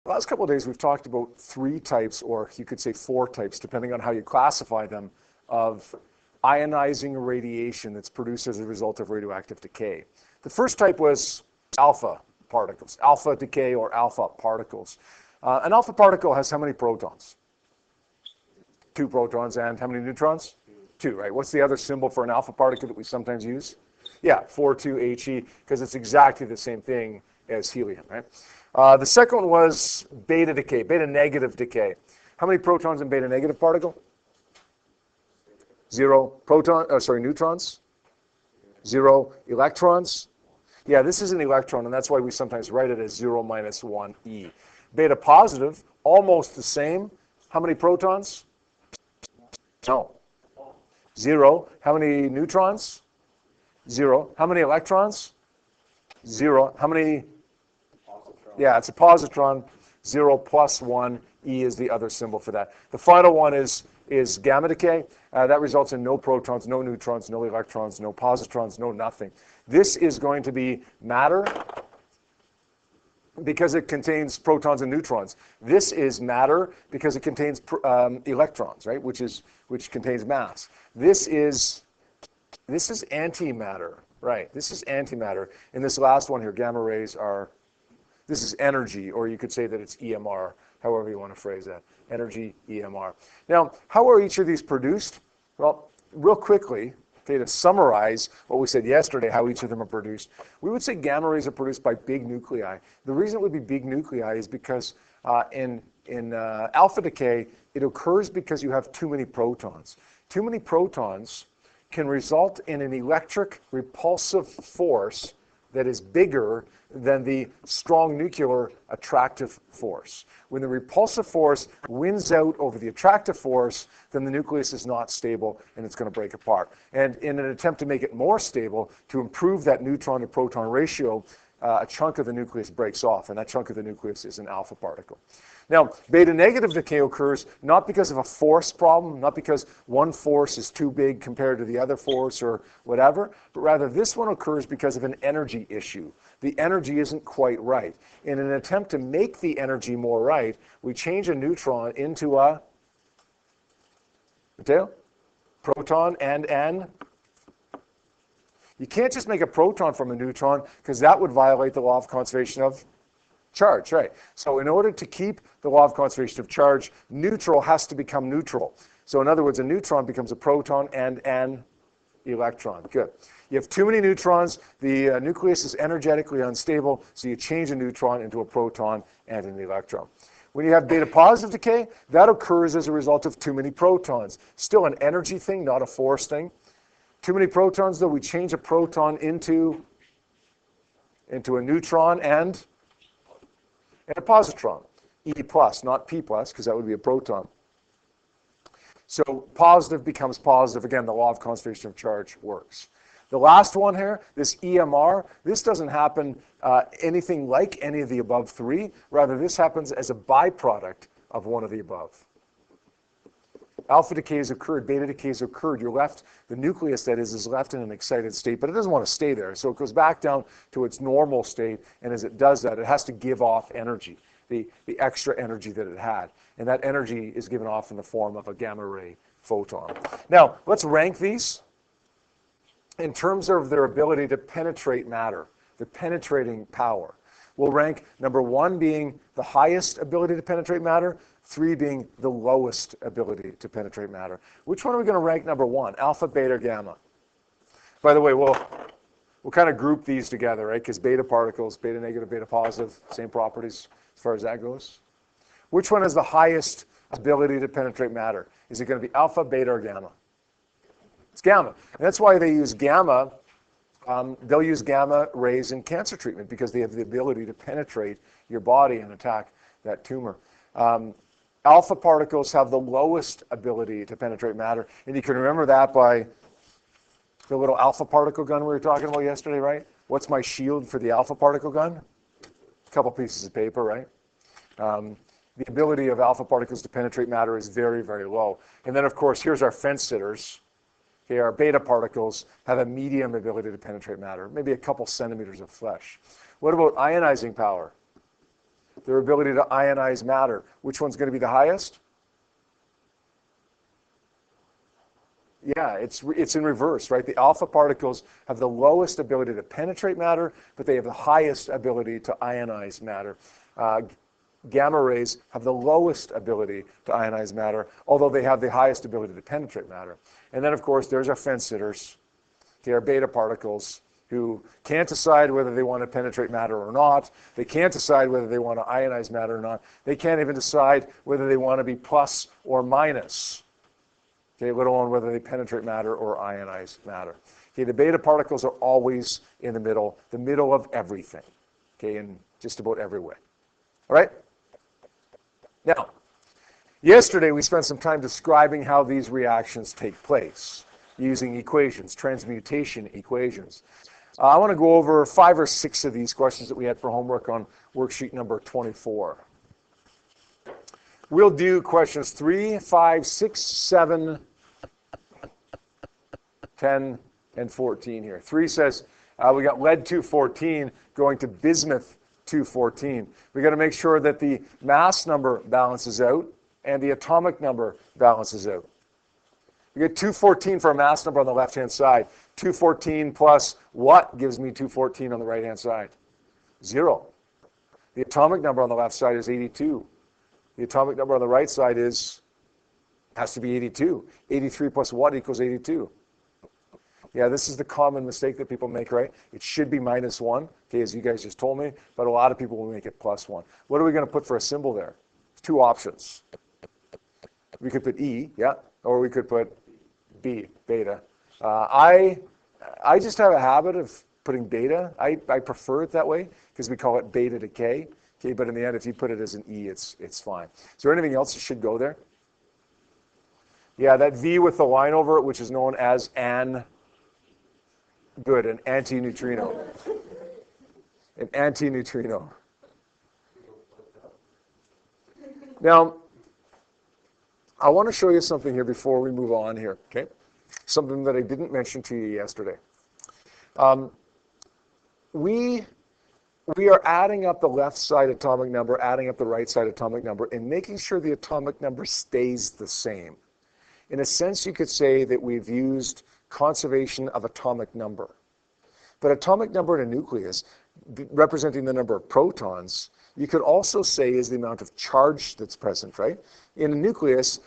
The last couple of days, we've talked about 3 types, or you could say 4 types, depending on how you classify them, of ionizing radiation that's produced as a result of radioactive decay. The first type was alpha particles, alpha decay or alpha particles. An alpha particle has how many protons? 2 protons, and how many neutrons? 2, right? What's the other symbol for an alpha particle that we sometimes use? Yeah, 4,2He, because it's exactly the same thing as helium, right? The second one was beta decay, beta negative decay. How many protons in beta negative particle? 0 neutrons. 0 electrons. Yeah, this is an electron, and that's why we sometimes write it as 0 minus 1e. Beta positive, almost the same. How many protons? No. 0. How many neutrons? 0. How many electrons? 0. How many? Yeah, it's a positron. 0 plus 1. E is the other symbol for that. The final one is gamma decay. That results in no protons, no neutrons, no electrons, no positrons, no nothing. This is going to be matter because it contains protons and neutrons. This is matter because it contains electrons, right? Which contains mass. This is antimatter, right? This is antimatter. And this last one here, gamma rays this is energy, or you could say that it's EMR, however you want to phrase that. Energy, EMR. Now, how are each of these produced? Well, real quickly, okay, to summarize what we said yesterday, how each of them are produced, we would say gamma rays are produced by big nuclei. The reason it would be big nuclei is because in alpha decay, it occurs because you have too many protons. Too many protons can result in an electric repulsive force that is bigger than the strong nuclear attractive force. When the repulsive force wins out over the attractive force, then the nucleus is not stable and it's going to break apart. And in an attempt to make it more stable, to improve that neutron to proton ratio, a chunk of the nucleus breaks off, and that chunk of the nucleus is an alpha particle. Now, beta negative decay occurs not because of a force problem, not because one force is too big compared to the other force or whatever, but rather this one occurs because of an energy issue. The energy isn't quite right. In an attempt to make the energy more right, we change a neutron into a proton and an. You can't just make a proton from a neutron because that would violate the law of conservation of charge, right? So in order to keep the law of conservation of charge, neutral has to become neutral. So in other words, a neutron becomes a proton and an electron. Good. You have too many neutrons, the nucleus is energetically unstable, so you change a neutron into a proton and an electron. When you have beta positive decay, that occurs as a result of too many protons. Still an energy thing, not a force thing. Too many protons, though, we change a proton into a neutron and a positron. E plus, not P plus, because that would be a proton. So positive becomes positive. Again, the law of conservation of charge works. The last one here, this EMR, this doesn't happen anything like any of the above 3. Rather, this happens as a byproduct of one of the above. Alpha decay has occurred, beta decay has occurred. You're left, the nucleus that is left in an excited state, but it doesn't want to stay there. So it goes back down to its normal state, and as it does that, it has to give off energy, the extra energy that it had. And that energy is given off in the form of a gamma ray photon. Now, let's rank these in terms of their ability to penetrate matter, the penetrating power. We'll rank number 1 being the highest ability to penetrate matter, 3 being the lowest ability to penetrate matter. Which one are we going to rank number 1, alpha, beta, gamma? By the way, we'll kind of group these together, right? Because beta particles, beta negative, beta positive, same properties as far as that goes. Which one has the highest ability to penetrate matter? Is it going to be alpha, beta, or gamma? It's gamma. And that's why they use gamma. They'll use gamma rays in cancer treatment because they have the ability to penetrate your body and attack that tumor. Alpha particles have the lowest ability to penetrate matter. And you can remember that by the little alpha particle gun we were talking about yesterday, right? What's my shield for the alpha particle gun? A couple pieces of paper, right? The ability of alpha particles to penetrate matter is very, very low. And then, of course, here's our fence sitters. Okay, our beta particles have a medium ability to penetrate matter, maybe a couple centimeters of flesh. What about ionizing power? their ability to ionize matter. Which one's going to be the highest? Yeah, it's in reverse, right? The alpha particles have the lowest ability to penetrate matter, but they have the highest ability to ionize matter. Gamma rays have the lowest ability to ionize matter, although they have the highest ability to penetrate matter. And then, of course, there's our fence sitters. They are beta particles who can't decide whether they want to penetrate matter or not. They can't decide whether they want to ionize matter or not. They can't even decide whether they want to be plus or minus. Okay, let alone whether they penetrate matter or ionize matter. Okay, the beta particles are always in the middle of everything. Okay, in just about every way. All right? Now, yesterday we spent some time describing how these reactions take place using equations, transmutation equations. I want to go over 5 or 6 of these questions that we had for homework on worksheet number 24. We'll do questions 3, 5, 6, 7, 10, and 14 here. 3 says we got lead-214 going to bismuth-214. We got to make sure that the mass number balances out and the atomic number balances out. We get 214 for a mass number on the left-hand side. 214 plus what gives me 214 on the right-hand side? 0. The atomic number on the left side is 82. The atomic number on the right side has to be 82. 83 plus what equals 82? Yeah, this is the common mistake that people make, right? It should be minus 1, okay, as you guys just told me, but a lot of people will make it plus 1. What are we going to put for a symbol there? 2 options. We could put E, yeah, or we could put B, beta. I just have a habit of putting beta. I prefer it that way because we call it Beta-Decay. Okay, but in the end, if you put it as an E, it's fine. Is there anything else that should go there? Yeah, that V with the line over it, which is known as an antineutrino. An antineutrino. Now, I want to show you something here before we move on here, okay? Something that I didn't mention to you yesterday. We are adding up the left side atomic number, adding up the right side atomic number, and making sure the atomic number stays the same. In a sense, you could say that we've used conservation of atomic number. But atomic number in a nucleus, representing the number of protons, you could also say is the amount of charge that's present, right? In a nucleus,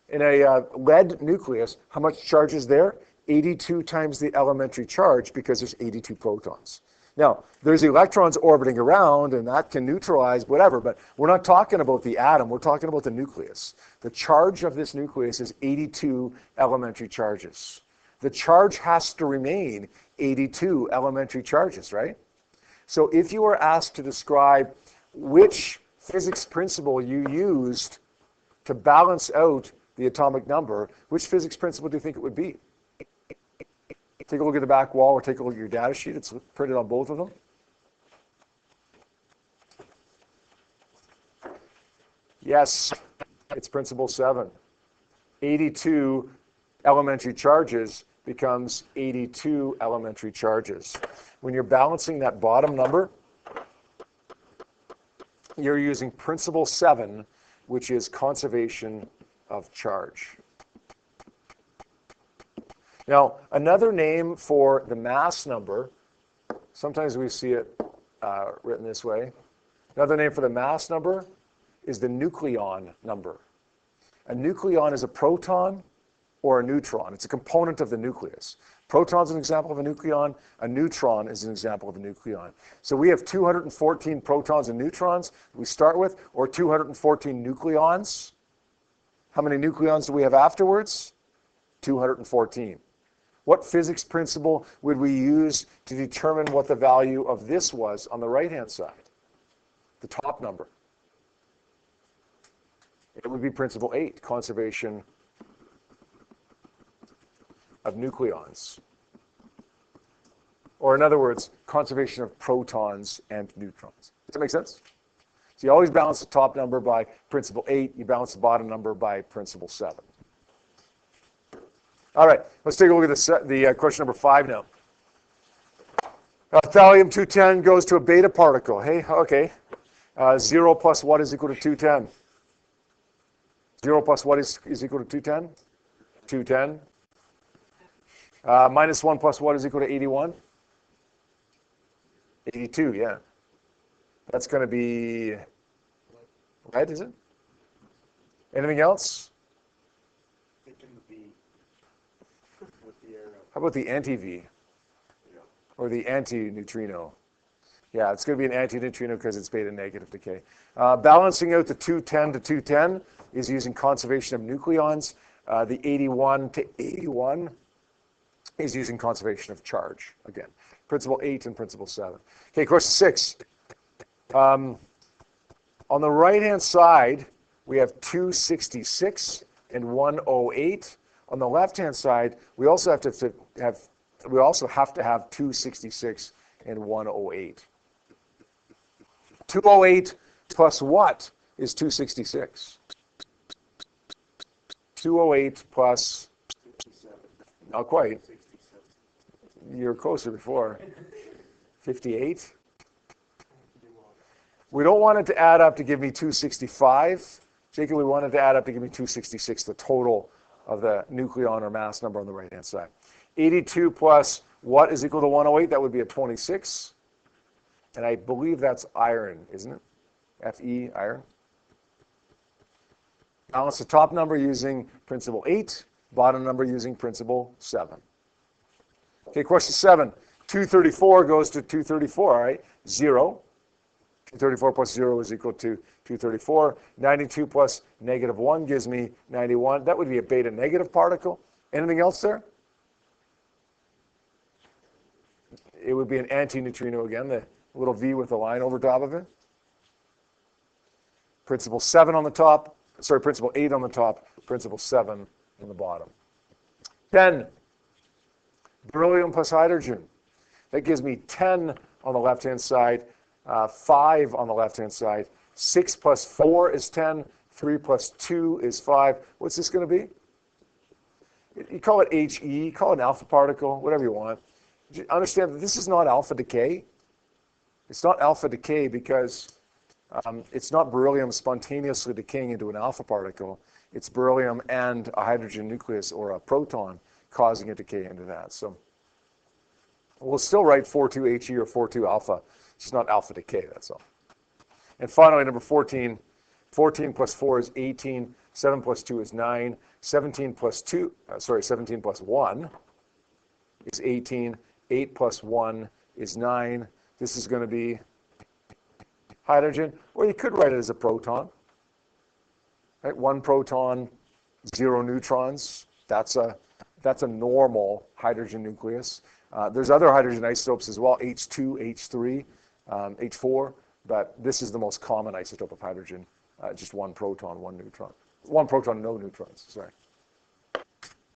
in a lead nucleus, how much charge is there? 82 times the elementary charge because there's 82 protons. Now, there's electrons orbiting around, and that can neutralize whatever, but we're not talking about the atom, we're talking about the nucleus. The charge of this nucleus is 82 elementary charges. The charge has to remain 82 elementary charges, right? So if you were asked to describe which physics principle you used to balance out the atomic number, which physics principle do you think it would be? Take a look at the back wall or take a look at your data sheet. It's printed on both of them. Yes, it's principle 7. 82 elementary charges becomes 82 elementary charges. When you're balancing that bottom number, you're using principle 7, which is conservation of charge. Now, another name for the mass number, sometimes we see it written this way. Another name for the mass number is the nucleon number. A nucleon is a proton or a neutron. It's a component of the nucleus. Proton's an example of a nucleon. A neutron is an example of a nucleon. So we have 214 protons and neutrons we start with, or 214 nucleons. How many nucleons do we have afterwards? 214. What physics principle would we use to determine what the value of this was on the right-hand side? The top number. It would be principle 8, conservation of nucleons. Or in other words, conservation of protons and neutrons. Does that make sense? So you always balance the top number by principle 8, you balance the bottom number by principle 7. All right, let's take a look at the question number 5 now. Thallium-210 goes to a beta particle. Hey, okay. 0 plus what is equal to 210? 0 plus what is equal to 210? 210. Minus 1 plus what is equal to 81? 82, yeah. That's going to be right, is it? Anything else? How about the anti-V? Or the anti-neutrino? Yeah, it's going to be an anti-neutrino because it's beta negative decay. Balancing out the 210 to 210 is using conservation of nucleons. The 81 to 81 is using conservation of charge. Again, principle 8 and principle 7. Okay, question 6. On the right-hand side, we have 266 and 108. On the left-hand side, we also have to have 266 and 108. 208 plus what is 266? 208 plus, not quite. You were closer before. 58. We don't want it to add up to give me 265. Jacob, we want it to add up to give me 266, the total of the nucleon or mass number on the right-hand side. 82 plus what is equal to 108? That would be a 26. And I believe that's iron, isn't it? Fe, iron. Balance the top number using principle 8, bottom number using principle 7. Okay, question 7. 234 goes to 234, all right? 0. 234 plus 0 is equal to 234. 92 plus negative 1 gives me 91. That would be a beta negative particle. Anything else there? It would be an anti-neutrino again, the little V with a line over top of it. Principle 7 on the top. Sorry, principle 8 on the top. Principle 7 on the bottom. 10. Beryllium plus hydrogen. That gives me 10 on the left-hand side, 5 on the left-hand side. 6 plus 4 is 10. 3 plus 2 is 5. What's this going to be? You call it HE, call it an alpha particle, whatever you want. Understand that this is not alpha decay. It's not alpha decay because it's not beryllium spontaneously decaying into an alpha particle. It's beryllium and a hydrogen nucleus or a proton causing a decay into that. So we'll still write 42He or 42 alpha. It's not alpha decay, that's all. And finally, number 14. 14 plus 4 is 18. 7 plus 2 is 9. 17 plus 1 is 18. 8 plus 1 is 9. This is going to be hydrogen, or you could write it as a proton. Right? 1 proton, 0 neutrons. That's a normal hydrogen nucleus. There's other hydrogen isotopes as well, H2, H3, H4, but this is the most common isotope of hydrogen, just 1 proton, 1 neutron. 1 proton, no neutrons, sorry.